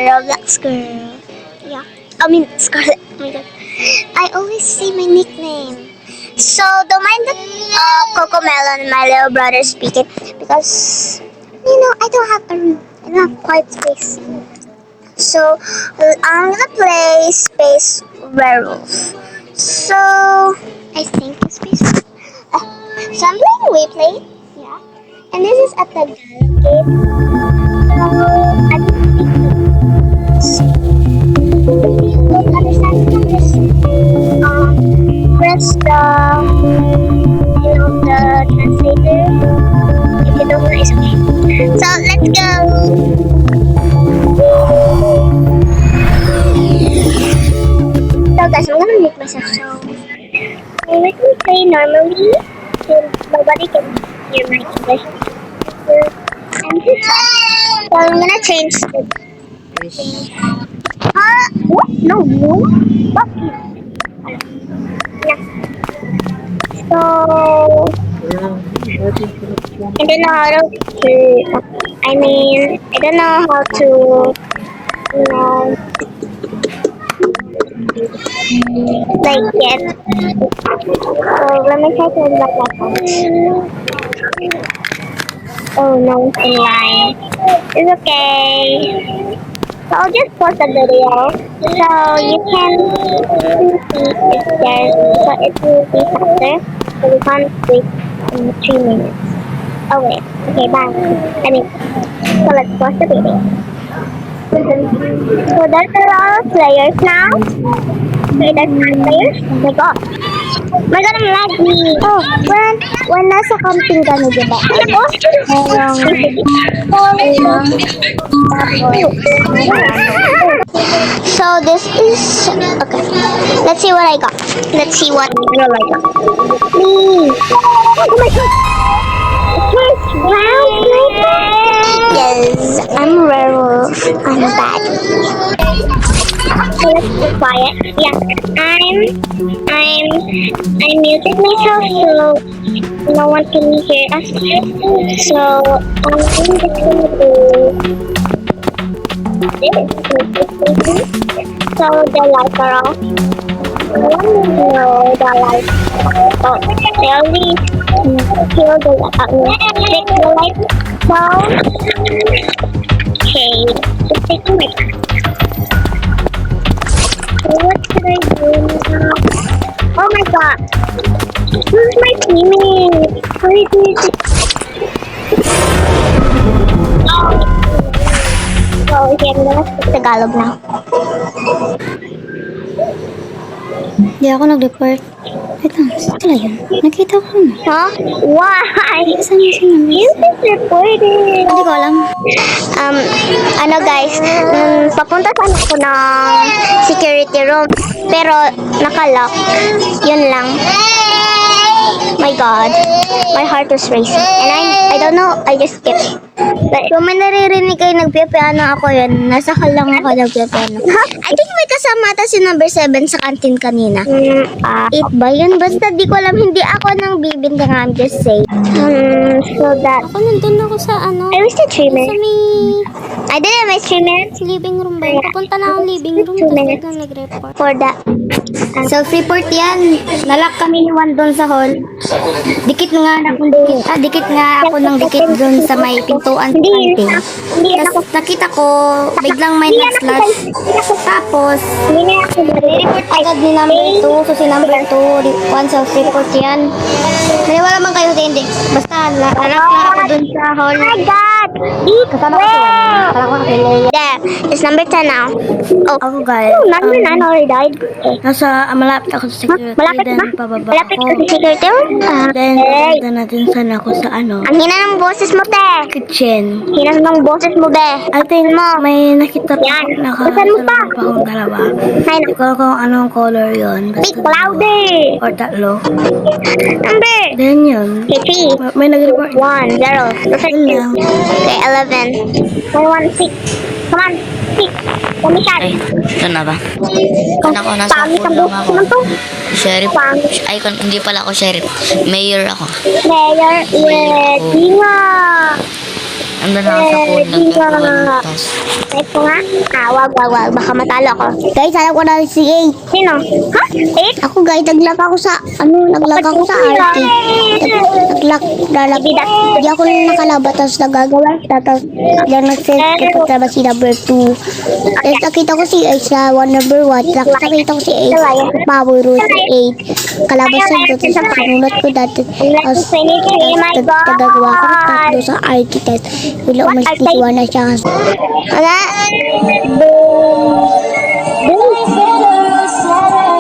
Roblox girl. Yeah. I mean, Scarlet. Oh my god. I always say my nickname. So, don't mind that Coco Melon, my little brother, speaking. Because, I don't have a room. I don't have quiet space. So, I'm gonna play Space Werewolf. So, I think it's Space Werewolf. So, I'm playing Wayplay. Yeah. And this is at the gate. So, I don't understand this. Press the translator. If you don't know, it's okay. So, let's go. So guys, I'm gonna make myself so let me play normally so nobody can hear my English. So I'm gonna change the what? No. What? Yeah. So I don't know how to I don't know how to like it. So let me try to unlock my phone. Oh no, it's in line. It's okay. So I'll just pause the video so you can see if there's so it will be faster. So we can't wait 3 minutes. Oh wait, okay, bye. So let's pause the video. So there's a lot of players now. Okay, there's 5 players. Oh my god. My god, I'm laggy. Oh, when nasa camping ka na, diba? So this is okay. Let's see what I got. Let's see what girl I got. Me. Oh my god. First round sniper. Yes, I'm a werewolf. I'm bad. So let's be quiet. Yeah, I'm muted myself so no one can hear us. So I'm just gonna do this. So the lights are off. I want to know the lights. Oh, they only kill the take the lights down. Okay, just taking my time. So what should I do now? Oh my god! Who's my teammate? How do you do it? So, okay, I'm gonna speak Tagalog now. Hindi ako nag-report. Wait lang, sila yun. Nakita ko na. Huh? Why? Saan yung sinabi? You just reported. Hindi ko alam. Ano guys, papunta sana ako ng security room, pero nakalock. Yun lang. My god, my heart was racing. And I don't know, I just skipped. But kung may naririnig kayo nagpipiano ako yun, nasa hall lang ako nagpipiano. I think may kasama ata si number 7 sa kantin kanina. 8 ba yun? Basta di ko alam, hindi ako nang bibintang, I'm just saying. So that, Ako nandun ako sa ano. I was the streamer. Sa may I didn't my streamer living room ba? Papunta na akong living room. Tapos biglang nag-report. for that. Self-report yan. Nalak kami ni Juan doon sa hall. Dikit nga ako ng dikit doon sa may pintuan sa kantin. Tapos nakita ko, biglang may nag-slash. Tapos, report agad ni number 2. So si number 2, Juan self-report yan. Maniwala man kayo hindi. Basta, nalak nga ako doon sa hall. Oh my god! Kasama ko si Juan. Kasama ko si Leia. There, it's number 10 now. Oh, Ako guys, number 9 already died. Okay. malapit ako sa security. Malapit Then, ba? pababa Malapit ako. ka sa security room? Then, Hey! pupunta natin sana ako sa ano, Ang hina ng boses mo, te. kitchen. Hina ng boses mo, be. I think may nakita pa Yan. ako, Basan mo pa? nakasalubong pa akong dalawa. Ay, Hindi ko alam kung anong color yun. speak Basta louder. dalawa. Or tatlo. Number. Then yun. Okay, 3, May nag-report. 1, 0. Yun lang. Okay, 11. 1, 6. Come on, 6. Commission. Ay, ito na ba? Anak ko, nasa Pangit pool ang lang boses ako. mo to. Sheriff. Pangit. Ay, hindi pala ako sheriff. Mayor ako. Mayor, ready nga. Ando na ako sa phone. Nagtatawa ng tas. Type ko nga. Wag. Baka matalo ako. Guys, alam ko na si 8. Sino? Ha? 8? Ako guys, naglag ako sa RT. Hindi ako nakalaba, tapos nagagawa kita, tapos lang nag-set ko pa si number 2. Tapos nakita ko si 8 sa number 1, tapos nakita ko si 8 sa power room si 8. Kalabasan ko, tapos panunod ko dati. Tapos nagagawa ko ng tatlo sa RT test. Wala umas disiwa na siya. Wala.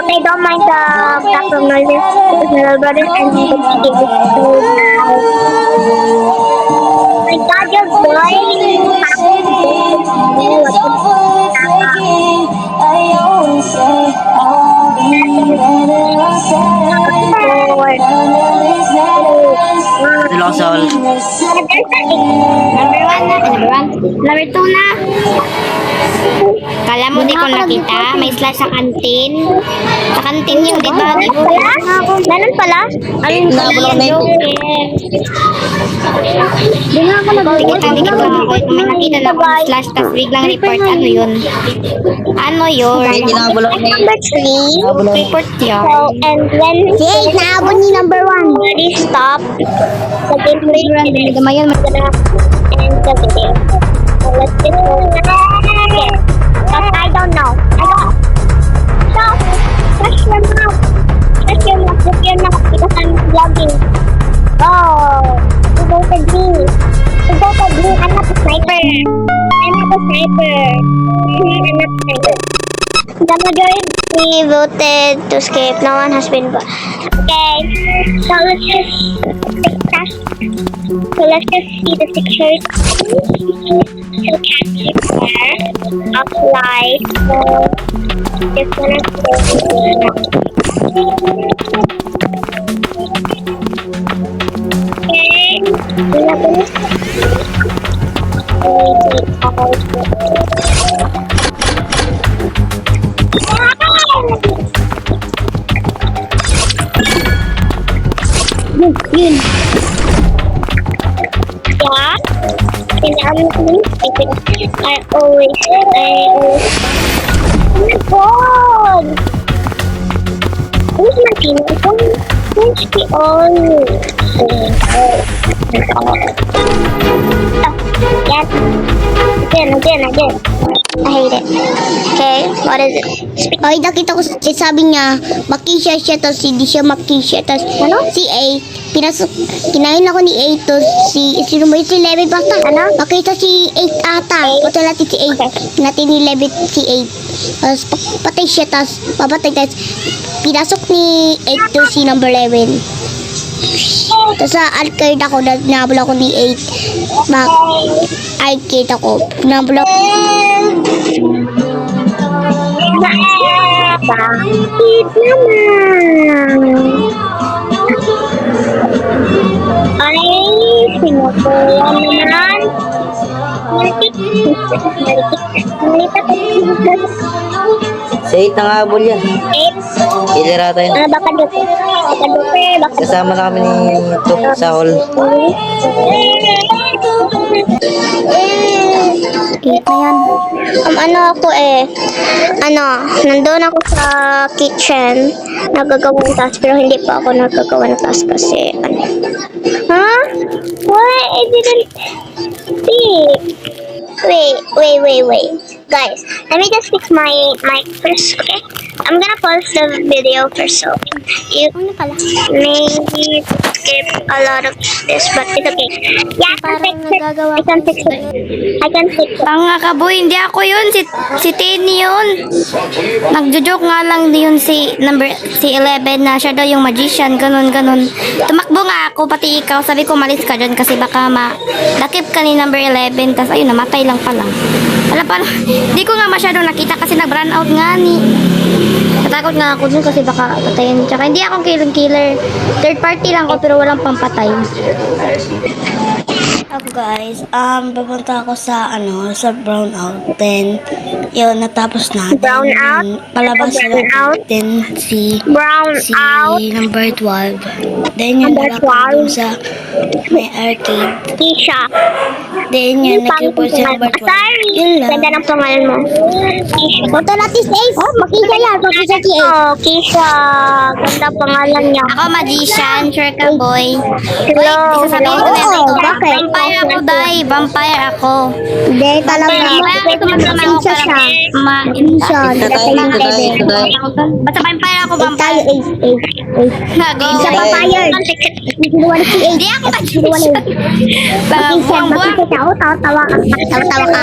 Okay, don't mind the background noises. Because my little brother and the TV is so loud. My God, you're boring. Hello, Sol. Number 1 na. Number 2 na. Kala mo di ko nakita? May slash sa kantin. Sa kantin yung di ba? Ganun pala? Ayun pala yun. Dikit lang ako. May nakita na ako ng slash tas biglang report. Ano yun? Ano yun? Number 3. Report yun. So, and when naabot ni number 1. already stop the gameplay, Hindi naman yun. we're gonna end the video. So let's just go again. But I don't know. So, touch your mouth. Touch your mouth because I'm vlogging. Oh, you voted me. You voted me. I'm not a sniper. I'm not a sniper. I'm not a sniper. The majority voted to skip. No one has been voted. Okay, so let's just see the pictures. So capture apply. So this one is okay. We have this. Yun. Yeah. And I always. Oh my God! Who's my team? Who's the on? Yes. Again. I hate it. Okay, what is it? Ay, nakita ko sabi niya, makisya siya, tapos hindi siya makisya, tapos si A, kinain ako ni A, tapos sino mo yung si Levi basta? Ano? Makita si 8 ata, punta natin si 8, natin ni Levi si 8, tapos patay siya, tapos papatay, tapos pinasok ni 8 to si number 11. Tapos sa arcade ako, nabul ako ni 8, arcade ako, nabul ako. Bakit naman? Ay, sinukuha naman. Malikit. Sa 8 na nga abol yan. 8. Ilera tayo. Ano ba kadupe? Kasama na kami ni Tuk sa hall. Ano ako nandun ako sa kitchen, nagagawa ng task, pero hindi pa ako nagagawa ng task kasi, Huh? Why? I didn't see. Wait. Guys, let me just fix my mic first, okay? I'm gonna pause the video first, so you maybe skip a lot of this, but it's okay. Yeah, I can fix it. I can fix it. Ang nga boy, hindi ako yun, si Tenny yun. Nagjo-joke nga lang yun si 11 na siya daw yung magician, ganun. Tumakbo nga ako, pati ikaw, sabi ko malis ka dyan kasi baka dakip ka ni number 11, tas ayun, namatay lang pala. Wala pa, hindi ko nga masyado nakita kasi nag-run out nga ni. Natakot nga ako dun kasi baka patayin. Tsaka hindi akong killer. Third party lang ako pero walang pampatay. Up guys, papunta ako sa sa brownout. Then, yun, natapos na. Brownout? Then, palabas na Brownout? natin si Brownout? number 12. Then, yun, Number nalakad dun 12? sa may arcade. Keisha. Then, yun, nag-report si number 12. Sorry. Yun lang. Ganda ng pangalan mo. Keisha. Punta natin sa Ace. Oh, makisha yan. Makisha si Ace. Oh, Keisha. Ganda pangalan niya. Ako, magician. Sure ka, boy. Hello. Sasabihin ko na Hello. ito. Bakit? Vampire ako, Day. Vampire ako. Hindi, talaga. Kaya tumatama ako Keisha siya. para Keisha. Ito tayo. Basta vampire ako, Ace tayo, vampire. Ace. Ace. Nago. Keisha papayag. Sinuwan si Ace. Hindi ako Sinuwan magician. Keisha, bakit ka tao? Tawa ka. Tawa ka.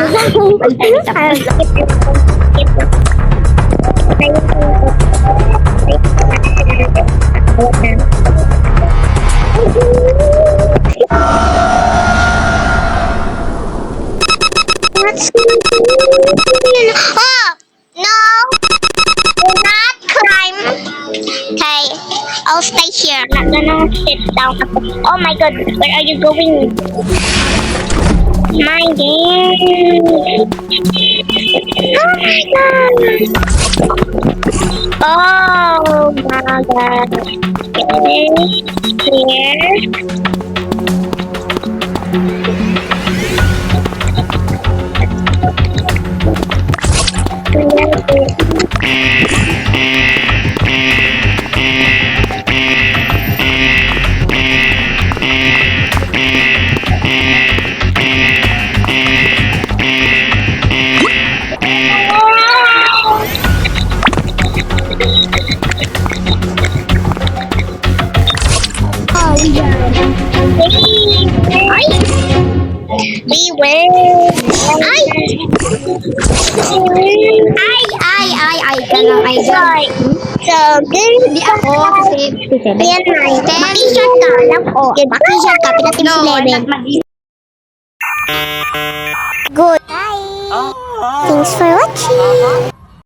What's Oh! No! Do not climb! Okay, I'll stay here. I'm not gonna sit down. Oh my god, where are you going? My game! Oh my god! Oh my god. Here. Oh, yeah. We win! Ay! Ay ka lang, ay ka. So, good. Hindi ako kasi Yan na. Makishot ka. Alam ko. Makishot ka. Pinatim si Leven. Good. Bye. Thanks for watching.